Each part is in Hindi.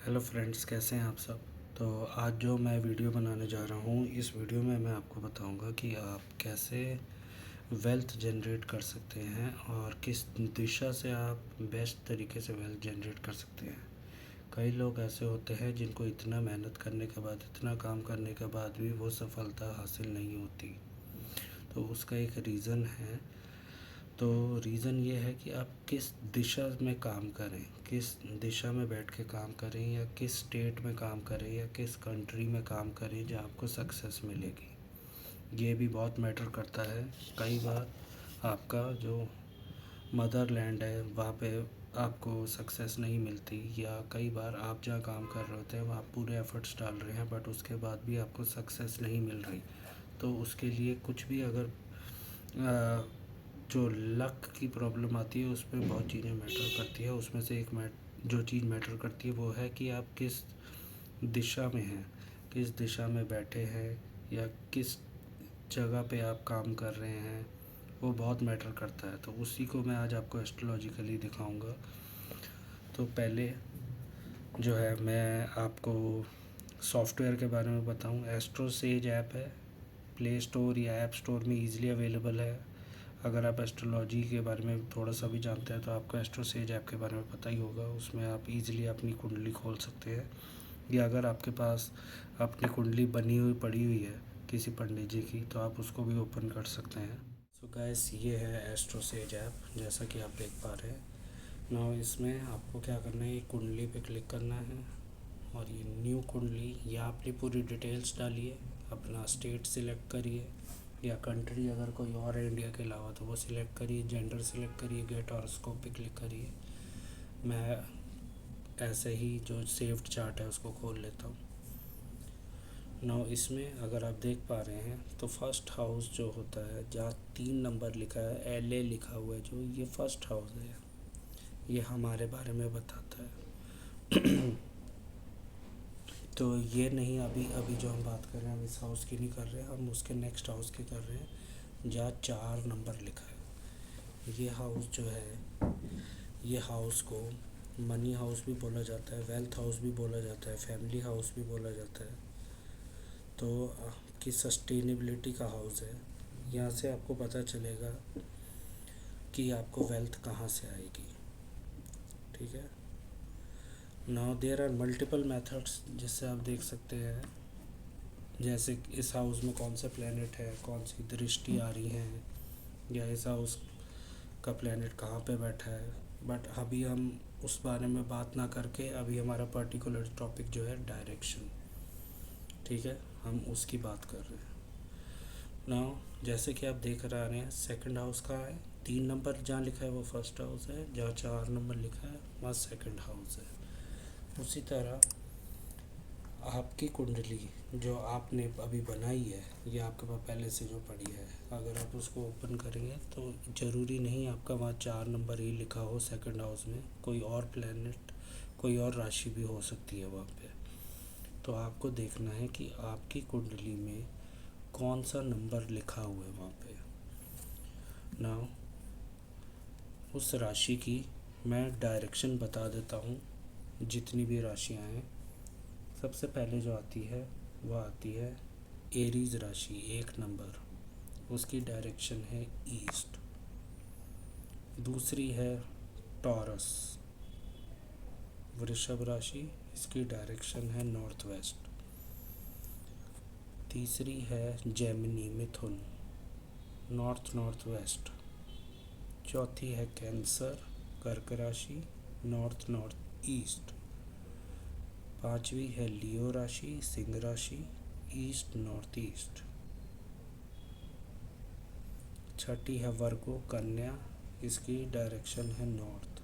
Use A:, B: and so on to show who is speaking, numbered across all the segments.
A: हेलो फ्रेंड्स, कैसे हैं आप सब। तो आज जो मैं वीडियो बनाने जा रहा हूँ, इस वीडियो में मैं आपको बताऊँगा कि आप कैसे वेल्थ जनरेट कर सकते हैं और किस दिशा से आप बेस्ट तरीके से वेल्थ जनरेट कर सकते हैं। कई लोग ऐसे होते हैं जिनको इतना मेहनत करने के बाद, इतना काम करने के बाद भी वो सफलता हासिल नहीं होती। तो उसका एक रीज़न है। तो रीज़न ये है कि आप किस दिशा में काम करें, किस दिशा में बैठ के काम करें, या किस स्टेट में काम करें, या किस कंट्री में काम करें जहाँ आपको सक्सेस मिलेगी। ये भी बहुत मैटर करता है। कई बार आपका जो मदरलैंड है वहाँ पे आपको सक्सेस नहीं मिलती, या कई बार आप जहाँ काम कर रहे होते हैं वहाँ पूरे एफर्ट्स डाल रहे हैं बट उसके बाद भी आपको सक्सेस नहीं मिल रही। तो उसके लिए कुछ भी अगर जो लक की प्रॉब्लम आती है उसमें बहुत चीज़ें मैटर करती है। उसमें से एक जो चीज़ मैटर करती है वो है कि आप किस दिशा में हैं, किस दिशा में बैठे हैं, या किस जगह पे आप काम कर रहे हैं, वो बहुत मैटर करता है। तो उसी को मैं आज आपको एस्ट्रोलॉजिकली दिखाऊंगा। तो पहले जो है मैं आपको सॉफ्टवेयर के बारे में बताऊं। एस्ट्रो सेज ऐप है, प्ले स्टोर या ऐप स्टोर में ईज़िली अवेलेबल है। अगर आप एस्ट्रोलॉजी के बारे में थोड़ा सा भी जानते हैं तो आपको एस्ट्रो सेज ऐप के बारे में पता ही होगा। उसमें आप इजीली अपनी कुंडली खोल सकते हैं, या अगर आपके पास अपनी कुंडली बनी हुई पड़ी हुई है किसी पंडित जी की तो आप उसको भी ओपन कर सकते हैं। सो गाइस, ये है एस्ट्रो सेज ऐप, जैसा कि आप देख पा रहे हैं। नाउ इसमें आपको क्या करना है, कुंडली पे क्लिक करना है और ये न्यू कुंडली, या अपनी पूरी डिटेल्स डालिए, अपना स्टेट सिलेक्ट करिए, या कंट्री अगर कोई और है इंडिया के अलावा तो वो सिलेक्ट करिए, जेंडर सिलेक्ट करिए, गेट हॉरोस्कोप पे क्लिक करिए। मैं ऐसे ही जो सेव्ड चार्ट है उसको खोल लेता हूँ। नाउ इसमें अगर आप देख पा रहे हैं तो फर्स्ट हाउस जो होता है, जहाँ 3 नंबर लिखा है, LA लिखा हुआ है, जो ये फर्स्ट हाउस है, ये हमारे बारे में बताता है। तो ये नहीं, अभी अभी जो हम बात कर रहे हैं हम इस हाउस की नहीं कर रहे हैं, हम उसके नेक्स्ट हाउस की कर रहे हैं जहाँ 4 नंबर लिखा है। ये हाउस जो है, ये हाउस को मनी हाउस भी बोला जाता है, वेल्थ हाउस भी बोला जाता है, फैमिली हाउस भी बोला जाता है। तो आपकी सस्टेनेबिलिटी का हाउस है। यहाँ से आपको पता चलेगा कि आपको वेल्थ कहाँ से आएगी। ठीक है। Now there are multiple methods जिससे आप देख सकते हैं, जैसे इस हाउस में कौन सा प्लेनेट है, कौन सी दृष्टि आ रही है, या इस हाउस का प्लेनेट कहाँ पे बैठा है। बट अभी हम उस बारे में बात ना करके, अभी हमारा पर्टिकुलर टॉपिक जो है डायरेक्शन। ठीक है, हम उसकी बात कर रहे हैं। नाउ जैसे कि आप देख रहे हैं, सेकंड हाउस कहाँ है, 3 नंबर जहाँ लिखा है वो फर्स्ट हाउस है, जहाँ 4 नंबर लिखा है वहाँ सेकंड हाउस है। उसी तरह आपकी कुंडली जो आपने अभी बनाई है, ये आपके पास पहले से जो पड़ी है, अगर आप उसको ओपन करेंगे तो ज़रूरी नहीं आपका वहाँ 4 नंबर ही लिखा हो सेकंड हाउस में, कोई और प्लेनेट, कोई और राशि भी हो सकती है वहाँ पे। तो आपको देखना है कि आपकी कुंडली में कौन सा नंबर लिखा हुआ है वहाँ पे। नाउ उस राशि की मैं डायरेक्शन बता देता हूँ, जितनी भी राशियाँ हैं। सबसे पहले जो आती है वो आती है एरीज राशि, 1 नंबर, उसकी डायरेक्शन है ईस्ट। दूसरी है टॉरस, वृषभ राशि, इसकी डायरेक्शन है नॉर्थ वेस्ट। तीसरी है जेमिनी, मिथुन, नॉर्थ नॉर्थ वेस्ट। चौथी है कैंसर, कर्क राशि, नॉर्थ नॉर्थ ईस्ट। पांचवी है लियो राशि, सिंह राशि, ईस्ट नॉर्थ ईस्ट। छठी है वर्गो, कन्या, इसकी डायरेक्शन है नॉर्थ।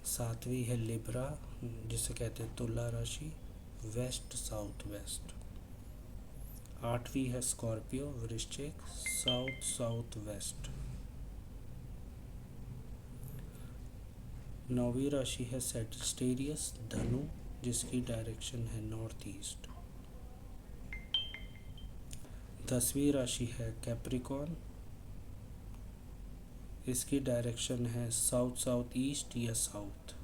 A: सातवीं है लिब्रा, जिसे कहते हैं तुला राशि, वेस्ट साउथ वेस्ट। आठवीं है स्कॉर्पियो, वृश्चिक, साउथ साउथ वेस्ट। नौवीं राशि है सेजिटेरियस, धनु, जिसकी डायरेक्शन है नॉर्थ ईस्ट। 10वीं राशि है कैप्रिकॉर्न, इसकी डायरेक्शन है साउथ साउथ ईस्ट या साउथ।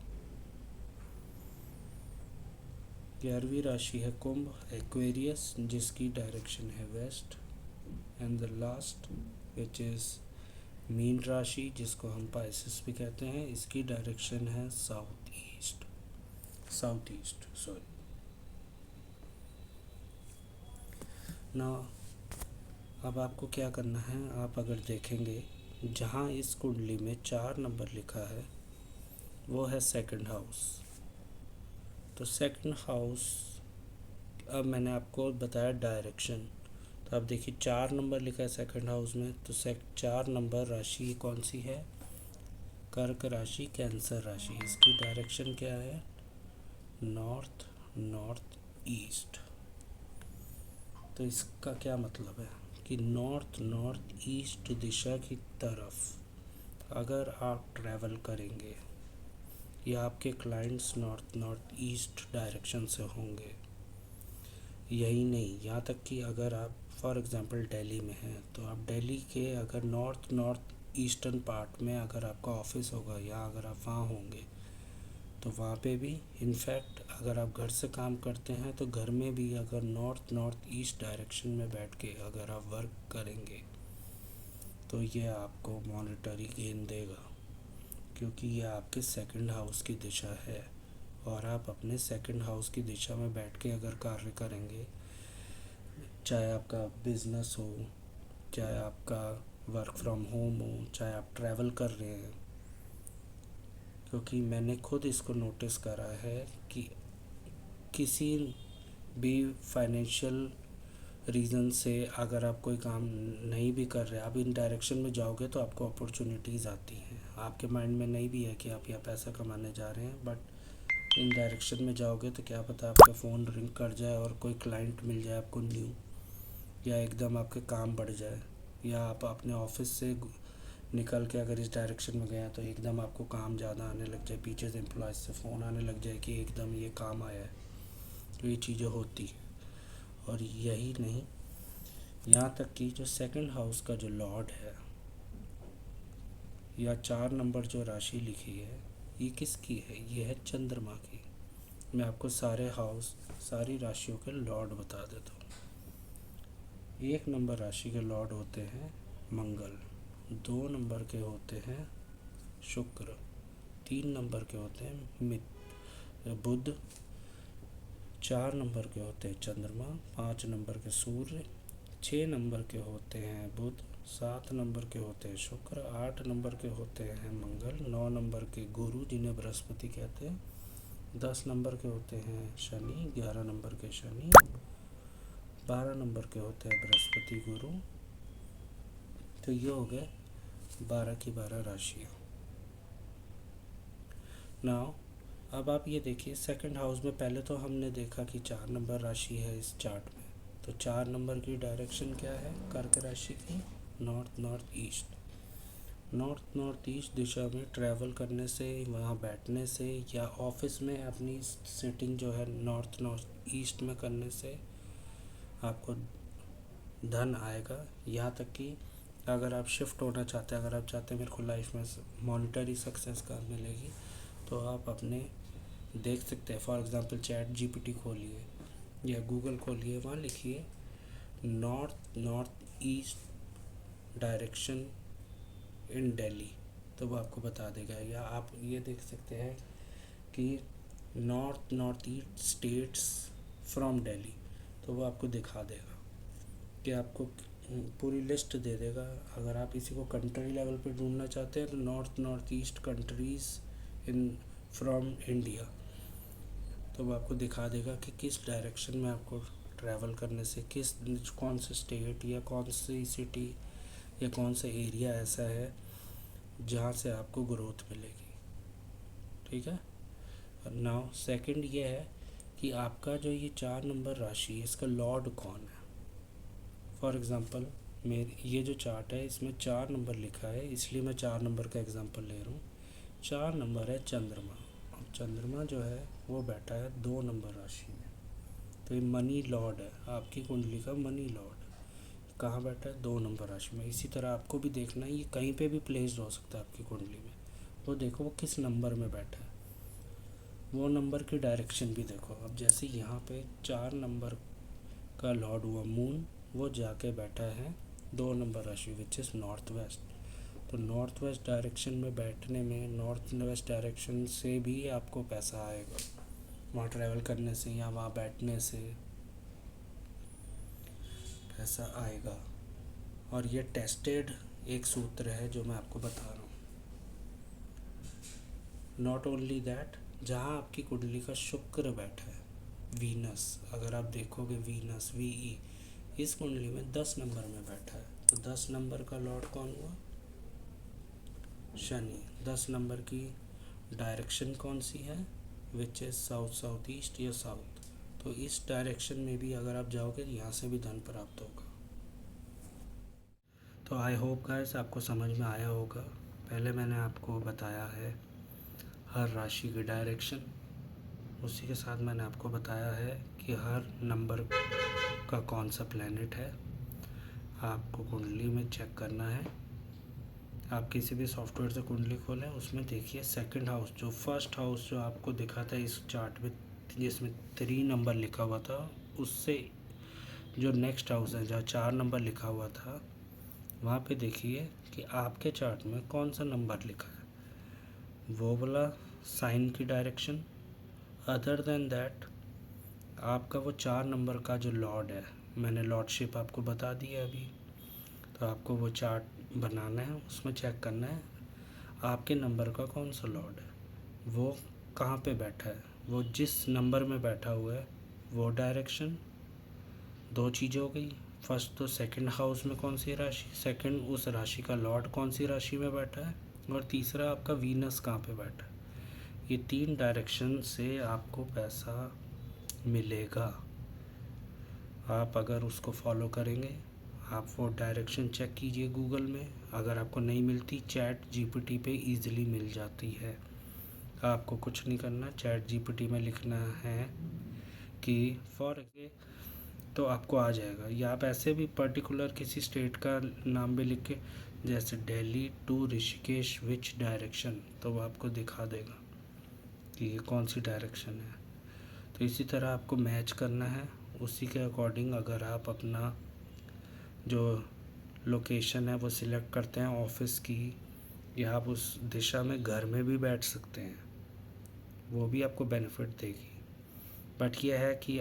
A: 11वीं राशि है कुंभ एक्वेरियस, जिसकी डायरेक्शन है west. And the last which is Meen राशि, जिसको हम पाइसेस भी कहते हैं, इसकी डायरेक्शन है साउथ ईस्ट सॉरी। ना अब आपको क्या करना है, आप अगर देखेंगे जहाँ इस कुंडली में 4 नंबर लिखा है वो है सेकंड हाउस। तो सेकंड हाउस, अब मैंने आपको बताया डायरेक्शन, तो आप देखिए 4 नंबर लिखा है सेकंड हाउस में, तो 4 नंबर राशि कौन सी है, कर्क राशि, कैंसर राशि। इसकी डायरेक्शन क्या है, नॉर्थ ईस्ट। तो इसका क्या मतलब है कि नॉर्थ ईस्ट दिशा की तरफ अगर आप ट्रैवल करेंगे या आपके क्लाइंट्स नॉर्थ ईस्ट डायरेक्शन से होंगे, यही नहीं, यहाँ तक कि अगर आप फॉर एग्ज़ाम्पल दिल्ली में हैं तो आप दिल्ली के अगर नॉर्थ ईस्टर्न पार्ट में अगर आपका ऑफिस होगा या अगर आप वहाँ होंगे तो वहाँ पे भी, इनफैक्ट अगर आप घर से काम करते हैं तो घर में भी अगर नॉर्थ ईस्ट डायरेक्शन में बैठ के अगर आप वर्क करेंगे तो ये आपको मॉनेटरी गेन देगा, क्योंकि ये आपके सेकंड हाउस की दिशा है। और आप अपने सेकंड हाउस की दिशा में बैठ के अगर कार्य करेंगे, चाहे आपका बिजनेस हो, चाहे आपका वर्क फ्रॉम होम हो, चाहे आप ट्रैवल कर रहे हैं, क्योंकि मैंने खुद इसको नोटिस करा है कि किसी भी फाइनेंशियल रीज़न से अगर आप कोई काम नहीं भी कर रहे, आप इन डायरेक्शन में जाओगे तो आपको अपॉर्चुनिटीज़ आती हैं। आपके माइंड में नहीं भी है कि आप यहाँ पैसा कमाने जा रहे हैं, बट इन डायरेक्शन में जाओगे तो क्या पता आपका फ़ोन रिंग कर जाए और कोई क्लाइंट मिल जाए आपको न्यू, या एकदम आपके काम बढ़ जाए, या आप अपने ऑफिस से निकल के अगर इस डायरेक्शन में गए तो एकदम आपको काम ज़्यादा आने लग जाए, पीछे से एम्प्लॉयज़ से फ़ोन आने लग जाए कि एकदम ये काम आया है। तो ये चीज़ें होती। और यही नहीं, यहाँ तक कि जो सेकंड हाउस का जो लॉर्ड है या 4 नंबर जो राशि लिखी है, ये किसकी है, ये है चंद्रमा की। मैं आपको सारे हाउस, सारी राशियों के लॉर्ड बता देता हूँ। 1 नंबर राशि के लॉर्ड होते हैं मंगल, 2 नंबर के होते हैं शुक्र, 3 नंबर के होते हैं बुध, 4 नंबर के होते हैं चंद्रमा, 5 नंबर के सूर्य, 6 नंबर के होते हैं बुध, 7 नंबर के होते हैं शुक्र, 8 नंबर के होते हैं मंगल, 9 नंबर के गुरु जिन्हें बृहस्पति कहते हैं, 10 नंबर के होते हैं शनि, 11 नंबर के शनि, 12 नंबर के होते हैं बृहस्पति गुरु। तो ये हो गए 12 की 12 राशियाँ। नाउ अब आप ये देखिए सेकंड हाउस में पहले तो हमने देखा कि 4 नंबर राशि है इस चार्ट में, तो 4 नंबर की डायरेक्शन क्या है कर्क राशि की, नॉर्थ ईस्ट दिशा में ट्रैवल करने से, वहाँ बैठने से, या ऑफिस में अपनी सिटिंग जो है नॉर्थ ईस्ट में करने से आपको धन आएगा। यहाँ तक कि अगर आप शिफ्ट होना चाहते हैं, अगर आप चाहते हैं मेरे को लाइफ में मॉनेटरी सक्सेस का मिलेगी, तो आप अपने देख सकते हैं, फॉर एग्ज़ाम्पल ChatGPT खोलिए या गूगल खोलिए, वहाँ लिखिए north east direction in Delhi, तो वो आपको बता देगा। या आप ये देख सकते हैं कि north east states from Delhi, तो वो आपको दिखा देगा कि आपको पूरी लिस्ट दे देगा। अगर आप इसी को कंट्री लेवल पे ढूंढना चाहते हैं तो north east countries in from India, तो वो आपको दिखा देगा कि किस डायरेक्शन में आपको ट्रैवल करने से कौन से स्टेट या कौन सी सिटी या कौन सा एरिया ऐसा है जहाँ से आपको ग्रोथ मिलेगी। ठीक है। नाउ सेकंड ये है कि आपका जो ये 4 नंबर राशि है इसका लॉर्ड कौन है। फॉर एग्ज़ाम्पल मेरे ये जो चार्ट है इसमें 4 नंबर लिखा है, इसलिए मैं 4 नंबर का एग्ज़ाम्पल ले रहा हूँ। 4 नंबर है चंद्रमा, और चंद्रमा जो है वो बैठा है 2 नंबर राशि में, तो ये मनी लॉर्ड है, आपकी कुंडली का मनी लॉर्ड कहाँ बैठा है, 2 नंबर राशि में। इसी तरह आपको भी देखना है, ये कहीं पे भी प्लेस्ड हो सकता है आपकी कुंडली में, वो देखो वो किस नंबर में बैठा है, वो नंबर की डायरेक्शन भी देखो। अब जैसे यहाँ पे 4 नंबर का लॉर्ड हुआ मून, वो जाके बैठा है 2 नंबर राशि विच इज़ नॉर्थ वेस्ट। तो नॉर्थ वेस्ट डायरेक्शन में बैठने में, नॉर्थ वेस्ट डायरेक्शन से भी आपको पैसा आएगा, वहाँ ट्रैवल करने से या वहाँ बैठने से पैसा आएगा। और ये टेस्टेड एक सूत्र है जो मैं आपको बता रहा हूँ। नॉट ओनली दैट, जहाँ आपकी कुंडली का शुक्र बैठा है, वीनस, अगर आप देखोगे वीनस VE इस कुंडली में 10 नंबर में बैठा है, तो 10 नंबर का लॉर्ड कौन हुआ? शनि। 10 नंबर की डायरेक्शन कौन सी है? Which is south south east या साउथ। तो इस डायरेक्शन में भी अगर आप जाओगे यहाँ से भी धन प्राप्त होगा। तो आई होप गाइस आपको समझ में आया होगा। पहले मैंने आपको बताया है हर राशि की डायरेक्शन, उसी के साथ मैंने आपको बताया है कि हर नंबर का कौन सा प्लैनेट है। आपको कुंडली में चेक करना है। आप किसी भी सॉफ्टवेयर से कुंडली खोलें, उसमें देखिए सेकंड हाउस, जो फर्स्ट हाउस जो आपको दिखा था इस चार्ट में जिसमें 3 नंबर लिखा हुआ था, उससे जो नेक्स्ट हाउस है जहाँ 4 नंबर लिखा हुआ था, वहाँ पे देखिए कि आपके चार्ट में कौन सा नंबर लिखा है, वो वाला साइन की डायरेक्शन। अदर देन दैट आपका वो 4 नंबर का जो लॉर्ड है, मैंने लॉर्डशिप आपको बता दी है अभी, तो आपको वो चार्ट बनाना है, उसमें चेक करना है आपके नंबर का कौन सा लॉर्ड है, वो कहाँ पे बैठा है, वो जिस नंबर में बैठा हुआ है वो डायरेक्शन। 2 चीज़ें हो गई। फर्स्ट तो सेकंड हाउस में कौन सी राशि, सेकंड उस राशि का लॉर्ड कौन सी राशि में बैठा है, और तीसरा आपका वीनस कहाँ पे बैठा है। ये 3 डायरेक्शन से आपको पैसा मिलेगा। आप अगर उसको फॉलो करेंगे, आप वो डायरेक्शन चेक कीजिए गूगल में, अगर आपको नहीं मिलती ChatGPT पे ईज़िली मिल जाती है। आपको कुछ नहीं करना, ChatGPT में लिखना है कि फॉर तो आपको आ जाएगा। या आप ऐसे भी पर्टिकुलर किसी स्टेट का नाम भी लिख के, जैसे Delhi to Rishikesh which direction, तो वो आपको दिखा देगा कि ये कौन सी डायरेक्शन है। तो इसी तरह आपको मैच करना है, उसी के अकॉर्डिंग अगर आप अपना जो लोकेशन है वो सिलेक्ट करते हैं ऑफिस की, या आप उस दिशा में घर में भी बैठ सकते हैं, वो भी आपको बेनिफिट देगी। बट यह है कि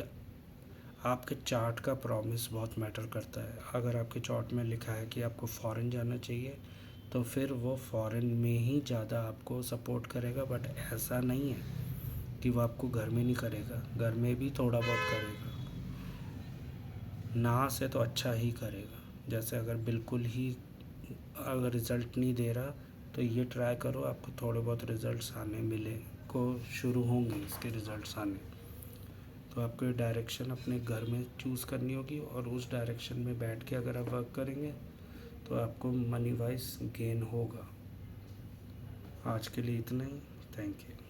A: आपके चार्ट का प्रॉमिस बहुत मैटर करता है। अगर आपके चार्ट में लिखा है कि आपको फ़ॉरेन जाना चाहिए, तो फिर वो फ़ॉरेन में ही ज़्यादा आपको सपोर्ट करेगा। बट ऐसा नहीं है कि वो आपको घर में नहीं करेगा, घर में भी थोड़ा बहुत करेगा, ना से तो अच्छा ही करेगा। जैसे अगर बिल्कुल ही अगर रिज़ल्ट नहीं दे रहा, तो ये ट्राई करो, आपको थोड़े बहुत रिज़ल्ट्स आने मिले को शुरू होंगे इसके रिज़ल्ट्स आने। तो आपको डायरेक्शन अपने घर में चूज़ करनी होगी, और उस डायरेक्शन में बैठ के अगर आप वर्क करेंगे तो आपको मनी वाइज गेन होगा। आज के लिए इतना ही। Thank you.